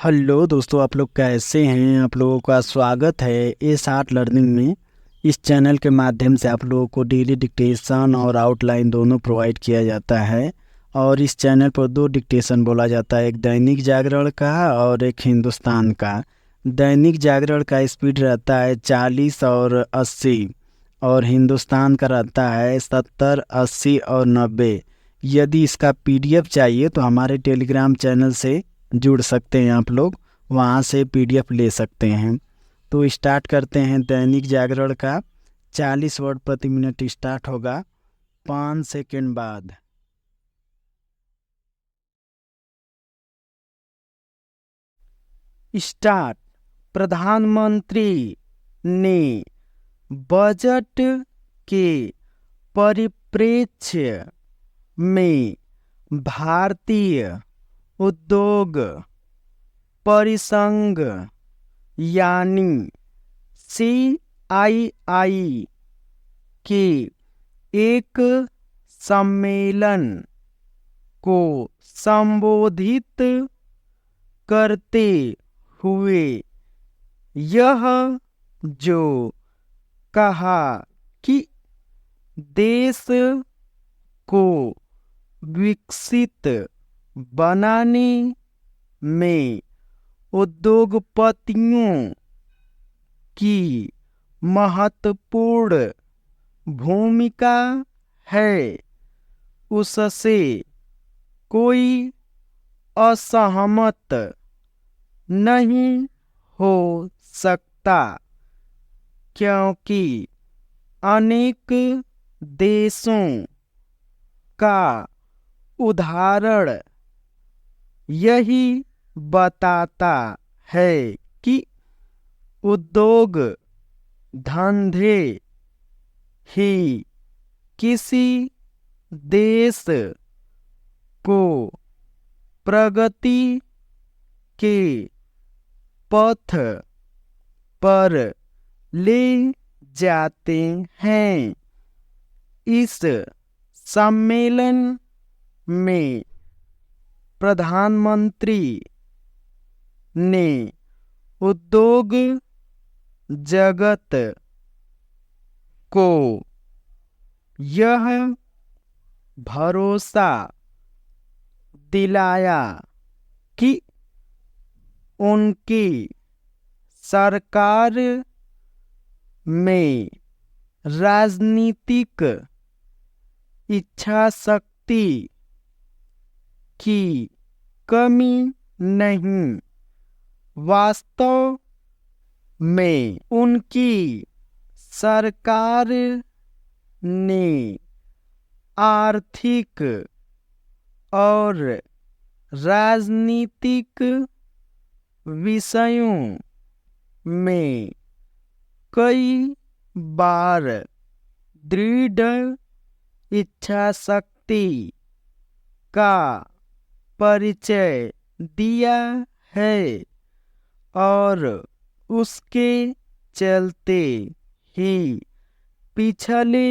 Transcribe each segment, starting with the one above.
Hello दोस्तों, आप लोग कैसे हैं। आप लोगों का स्वागत है एस आर्ट लर्निंग में। इस चैनल के माध्यम से आप लोगों को डेली डिक्टेशन और आउटलाइन दोनों प्रोवाइड किया जाता है। और इस चैनल पर दो डिक्टेशन बोला जाता है, एक दैनिक जागरण का और एक हिंदुस्तान का। दैनिक जागरण का स्पीड रहता है 40 और 80, और हिंदुस्तान का रहता है 70, 80 और 90। यदि इसका पीडीएफ चाहिए तो हमारे टेलीग्राम चैनल से जुड़ सकते हैं आप लोग, वहाँ से पीडीएफ ले सकते हैं। तो स्टार्ट करते हैं दैनिक जागरण का। 40 वर्ड प्रति मिनट स्टार्ट होगा 5 सेकंड बाद। स्टार्ट। प्रधानमंत्री ने बजट के परिप्रेक्ष्य में भारतीय उद्योग परिसंघ यानी CII के एक सम्मेलन को संबोधित करते हुए यह जो कहा कि देश को विकसित बनाने में उद्योगपतियों की महत्वपूर्ण भूमिका है, उससे कोई असहमत नहीं हो सकता, क्योंकि अनेक देशों का उदाहरण यही बताता है कि उद्योग धंधे ही किसी देश को प्रगति के पथ पर ले जाते हैं। इस सम्मेलन में प्रधानमंत्री ने उद्योग जगत को यह भरोसा दिलाया कि उनकी सरकार में राजनीतिक इच्छा शक्ति की कमी नहीं। वास्तव में उनकी सरकार ने आर्थिक और राजनीतिक विषयों में कई बार दृढ़ इच्छा शक्ति का परिचय दिया है, और उसके चलते ही पिछले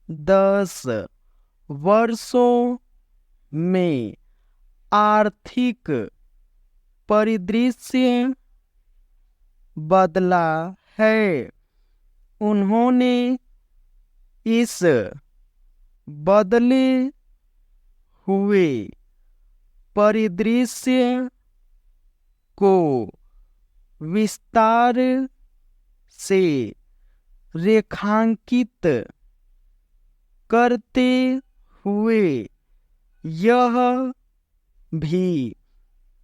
10 वर्षों में आर्थिक परिदृश्य बदला है। उन्होंने इस बदले हुए परिदृश्य को विस्तार से रेखांकित करते हुए यह भी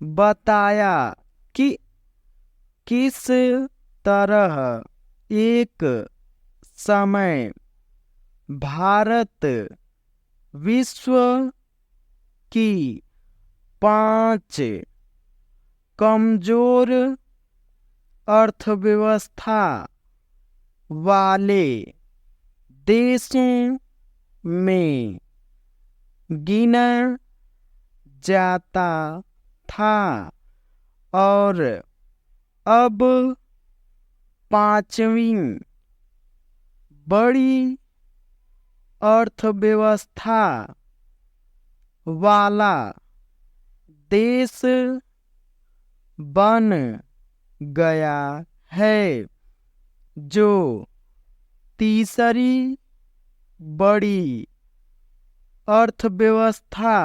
बताया कि किस तरह एक समय भारत विश्व की 5 कमजोर अर्थव्यवस्था वाले देशों में गिना जाता था, और अब 5वीं बड़ी अर्थव्यवस्था वाला देश बन गया है, जो तीसरी बड़ी अर्थव्यवस्था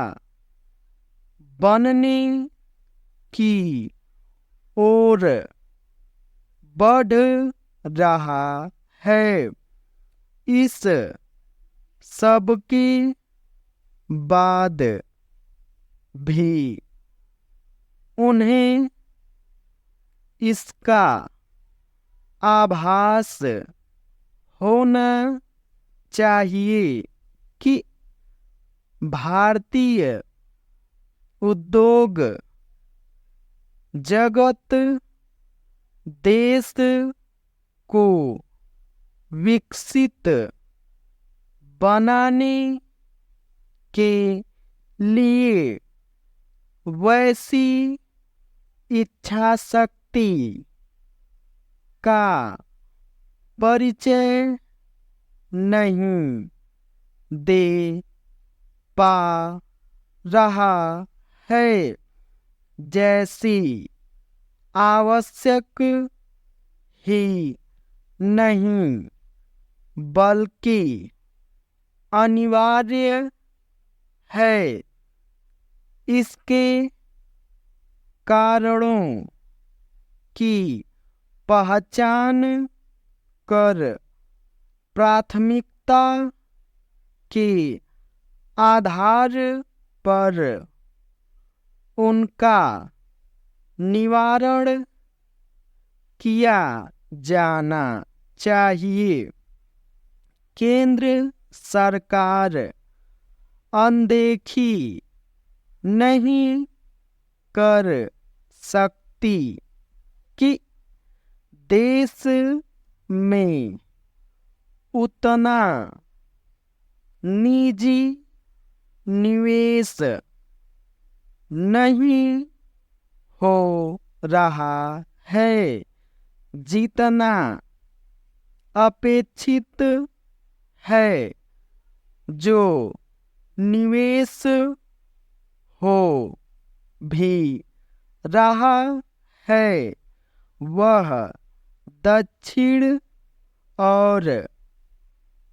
बनने की ओर बढ़ रहा है। इस सब के बाद भी उन्हें इसका आभास होना चाहिए कि भारतीय उद्योग जगत देश को विकसित बनाने के लिए वैसी इच्छा शक्ति का परिचय नहीं दे पा रहा है, जैसी आवश्यक ही नहीं बल्कि अनिवार्य है। इसके कारणों की पहचान कर प्राथमिकता के आधार पर उनका निवारण किया जाना चाहिए। केंद्र सरकार अनदेखी नहीं कर सकती कि देश में उतना निजी निवेश नहीं हो रहा है जितना अपेक्षित है। जो निवेश हो भी रहा है वह दक्षिण और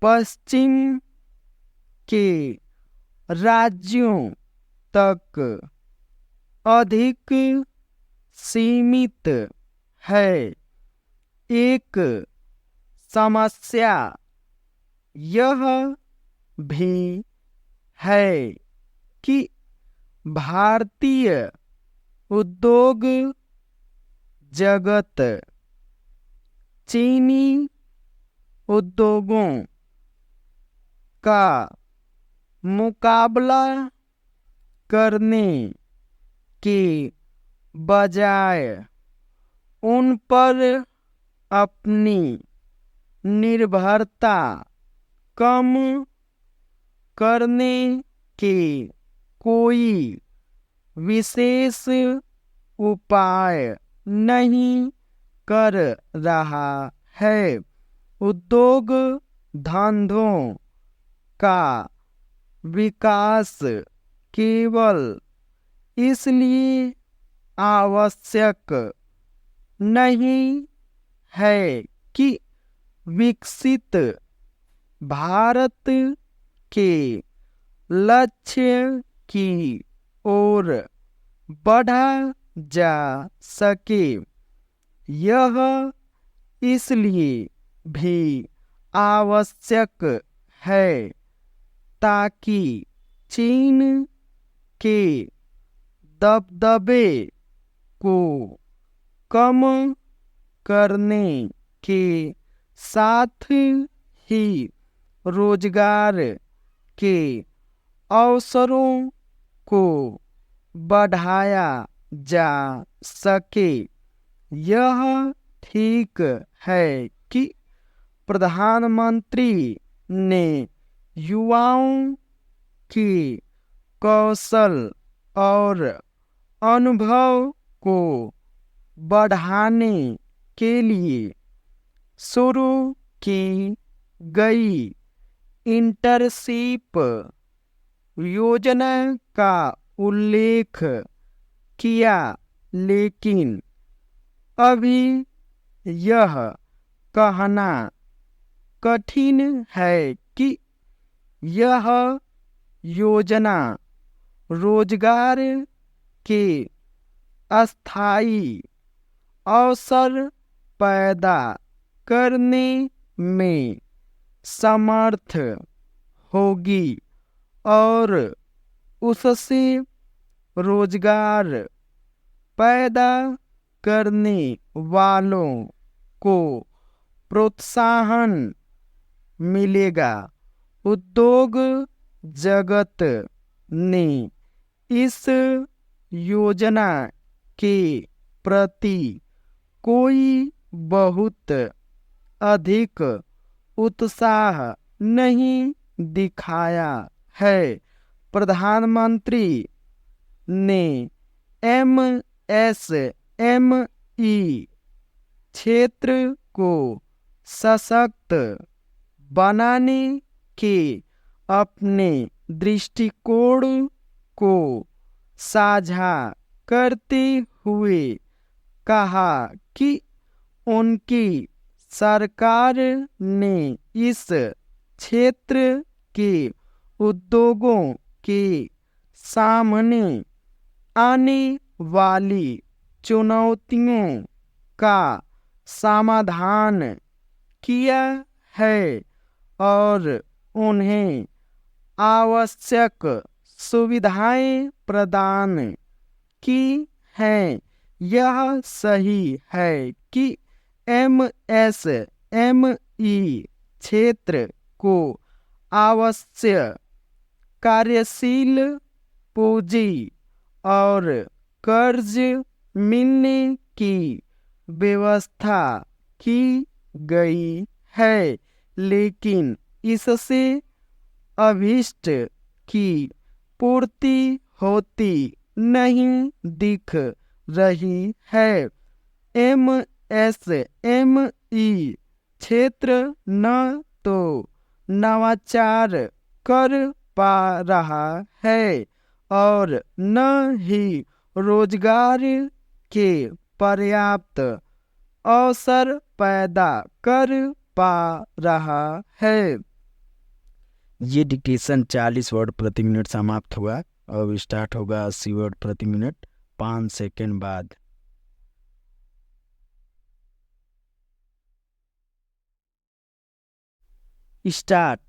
पश्चिम के राज्यों तक अधिक सीमित है। एक समस्या यह भी है कि भारतीय उद्योग जगत चीनी उद्योगों का मुकाबला करने के बजाय उन पर अपनी निर्भरता कम करने के कोई विशेष उपाय नहीं कर रहा है। उद्योग धंधों का विकास केवल इसलिए आवश्यक नहीं है कि विकसित भारत के लक्ष्य की ओर बढ़ा जा सके। यह इसलिए भी आवश्यक है ताकि चीन के दबदबे को कम करने के साथ ही रोजगार के अवसरों को बढ़ाया जा सके। यह ठीक है कि प्रधानमंत्री ने युवाओं की कौशल और अनुभव को बढ़ाने के लिए शुरू की गई इंटर्नशिप योजना का उल्लेख किया, लेकिन अभी यह कहना कठिन है कि यह योजना रोजगार के अस्थायी अवसर पैदा करने में समर्थ होगी और उससे रोजगार पैदा करने वालों को प्रोत्साहन मिलेगा। उद्योग जगत ने इस योजना के प्रति कोई बहुत अधिक उत्साह नहीं दिखाया है। प्रधानमंत्री ने एमएसएमई क्षेत्र को सशक्त बनाने के अपने दृष्टिकोण को साझा करते हुए कहा कि उनकी सरकार ने इस क्षेत्र के उद्योगों के सामने आने वाली चुनौतियों का समाधान किया है और उन्हें आवश्यक सुविधाएं प्रदान की हैं। यह सही है कि एमएसएमई क्षेत्र को आवश्यक कार्यशील पूंजी और कर्ज मिलने की व्यवस्था की गई है, लेकिन इससे अभीष्ट की पूर्ति होती नहीं दिख रही है। एमएसएमई क्षेत्र न तो नवाचार कर पा रहा है और न ही रोजगार के पर्याप्त अवसर पैदा कर पा रहा है। ये डिक्टेशन 40 वर्ड प्रति मिनट समाप्त हुआ। अब स्टार्ट होगा 80 वर्ड प्रति मिनट 5 सेकंड बाद। स्टार्ट।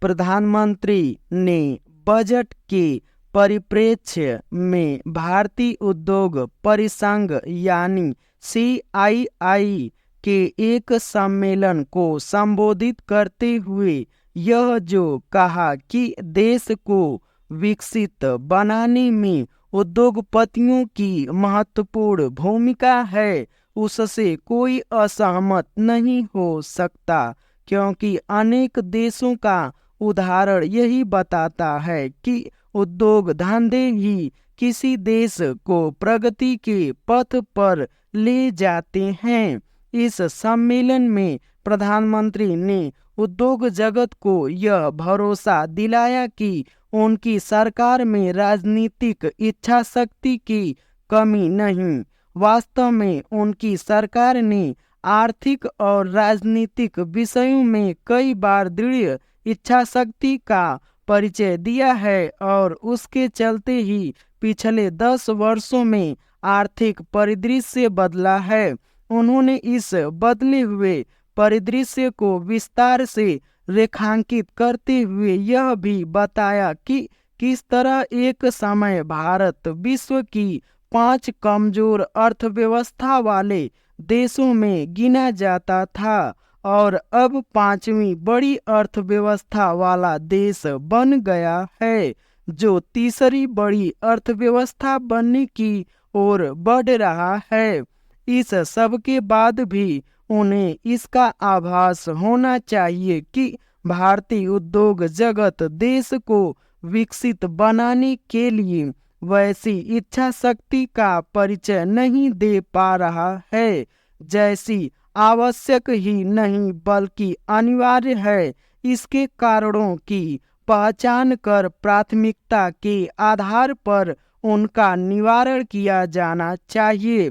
प्रधानमंत्री ने बजट के परिप्रेक्ष्य में भारतीय उद्योग परिसंघ यानी CII के एक सम्मेलन को संबोधित करते हुए यह जो कहा कि देश को विकसित बनाने में उद्योगपतियों की महत्वपूर्ण भूमिका है, उससे कोई असहमत नहीं हो सकता, क्योंकि अनेक देशों का उदाहरण यही बताता है कि उद्योग धंधे ही किसी देश को प्रगति के पथ पर ले जाते हैं। इस सम्मेलन में प्रधानमंत्री ने उद्योग जगत को यह भरोसा दिलाया कि उनकी सरकार में राजनीतिक इच्छा शक्ति की कमी नहीं। वास्तव में उनकी सरकार ने आर्थिक और राजनीतिक विषयों में कई बार दृढ़ इच्छा शक्ति का परिचय दिया है और उसके चलते ही पिछले 10 वर्षों में आर्थिक परिदृश्य बदला है। उन्होंने इस बदले हुए परिदृश्य को विस्तार से रेखांकित करते हुए यह भी बताया कि किस तरह एक समय भारत विश्व की 5 कमजोर अर्थव्यवस्था वाले देशों में गिना जाता था और अब 5वीं बड़ी अर्थव्यवस्था वाला देश बन गया है, जो तीसरी बड़ी अर्थव्यवस्था बनने की ओर बढ़ रहा है। इस सब के बाद भी उन्हें इसका आभास होना चाहिए कि भारतीय उद्योग जगत देश को विकसित बनाने के लिए वैसी इच्छा शक्ति का परिचय नहीं दे पा रहा है जैसी आवश्यक ही नहीं बल्कि अनिवार्य है। इसके कारणों की पहचान कर प्राथमिकता के आधार पर उनका निवारण किया जाना चाहिए।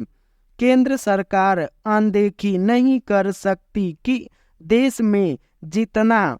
केंद्र सरकार अनदेखी नहीं कर सकती कि देश में जितना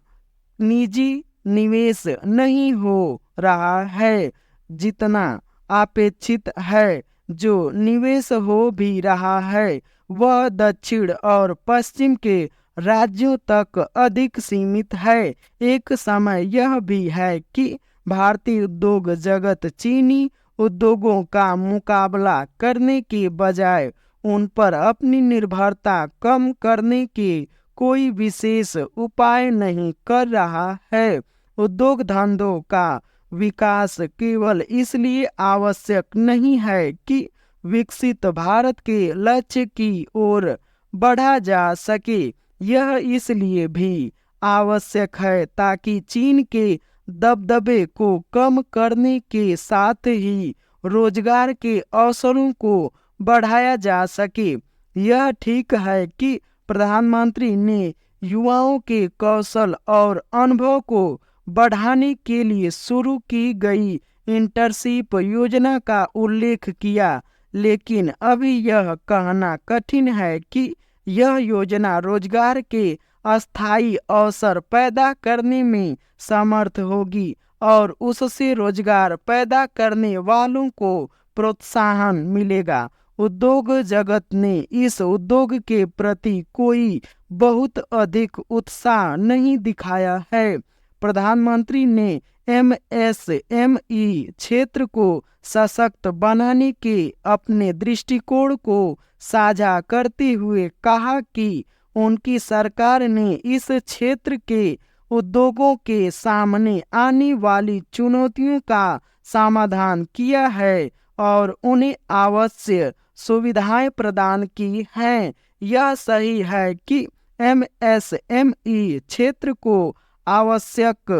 निजी निवेश नहीं हो रहा है, जितना अपेक्षित है, जो निवेश हो भी रहा है वह दक्षिण और पश्चिम के राज्यों तक अधिक सीमित है। एक समय यह भी है कि भारतीय उद्योग जगत चीनी उद्योगों का मुकाबला करने के बजाय उन पर अपनी निर्भरता कम करने के कोई विशेष उपाय नहीं कर रहा है। उद्योग धंधों का विकास केवल इसलिए आवश्यक नहीं है कि विकसित भारत के लक्ष्य की ओर बढ़ा जा सके, यह इसलिए भी आवश्यक है ताकि चीन के दबदबे को कम करने के साथ ही रोजगार के अवसरों को बढ़ाया जा सके। यह ठीक है कि प्रधानमंत्री ने युवाओं के कौशल और अनुभव को बढ़ाने के लिए शुरू की गई इंटर्नशिप योजना का उल्लेख किया, लेकिन अभी यह कहना कठिन है कि यह योजना रोजगार के अस्थायी अवसर पैदा करने में समर्थ होगी और उससे रोजगार पैदा करने वालों को प्रोत्साहन मिलेगा। उद्योग जगत ने इस उद्योग के प्रति कोई बहुत अधिक उत्साह नहीं दिखाया है। प्रधानमंत्री ने एमएसएमई क्षेत्र को सशक्त बनाने के अपने दृष्टिकोण को साझा करते हुए कहा कि उनकी सरकार ने इस क्षेत्र के उद्योगों के सामने आने वाली चुनौतियों का समाधान किया है और उन्हें आवश्यक सुविधाएं प्रदान की हैं। यह सही है कि एमएसएमई क्षेत्र को आवश्यक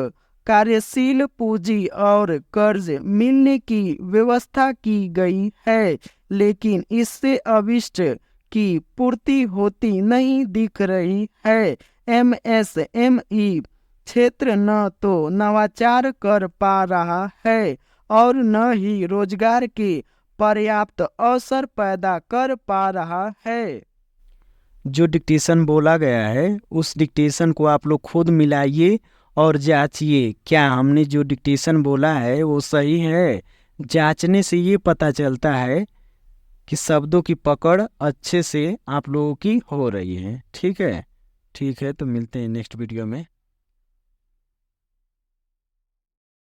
कार्यशील पूंजी और कर्ज मिलने की व्यवस्था की गई है, लेकिन इससे अभिष्ट की पूर्ति होती नहीं दिख रही है। एमएसएमई क्षेत्र न तो नवाचार कर पा रहा है और न ही रोजगार के पर्याप्त अवसर पैदा कर पा रहा है। जो डिक्टेशन बोला गया है उस डिक्टेशन को आप लोग खुद मिलाइए और जांचिए क्या हमने जो डिक्टेशन बोला है वो सही है। जांचने से ये पता चलता है कि शब्दों की पकड़ अच्छे से आप लोगों की हो रही है। ठीक है, तो मिलते हैं नेक्स्ट वीडियो में।